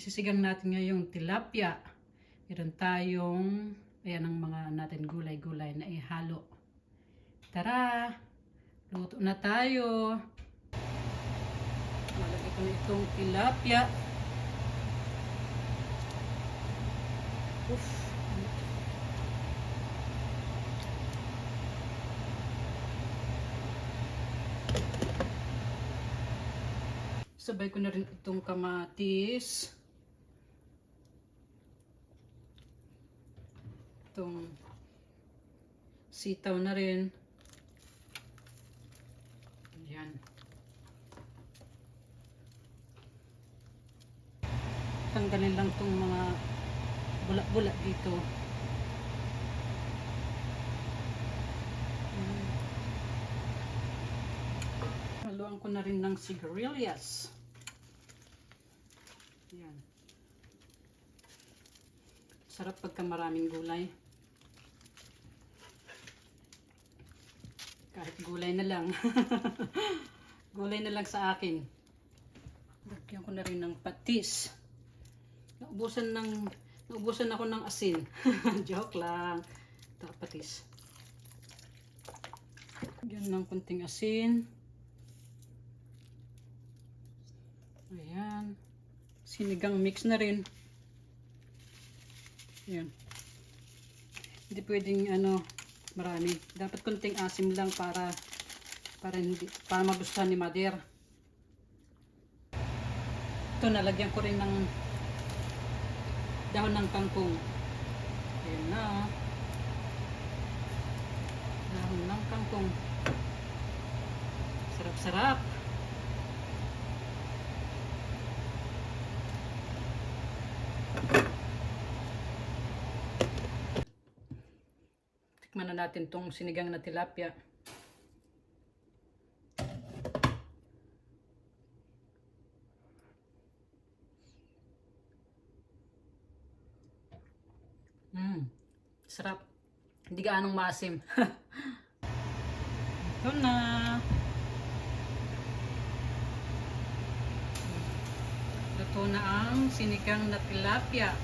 Isisigang natin ngayong tilapia. Meron tayong, ayan ang mga natin gulay-gulay na ihalo. Tara! Luto na tayo. Malagay ko na itong tilapia. Oof! Sabay ko na rin itong kamatis. Itong sitaw na rin. Ayan. Tanggalin lang itong mga bula-bula dito. Haluan ko na rin ng sigarilyas. Ayan. Sarap pagka maraming gulay. Kahit gulay na lang. Gulay na lang sa akin. Lagyan ko na rin ng patis. Naubusan ako ng asin. Joke lang. Ito, patis. Lagyan ng kunting asin. Ayan. Sinigang mix na rin. Ayan. Hindi pwedeng marami. Dapat konting asim lang para magustuhan ni Mother. Ito, nalagyan ko rin ng dahon ng kangkong. Ayan na. Dahon ng kangkong. Sarap-sarap. Tikman na natin tong sinigang na tilapia. Sarap. Hindi gaanong maasim. Ito na. Luto na ang sinigang na tilapia.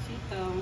Sitaw.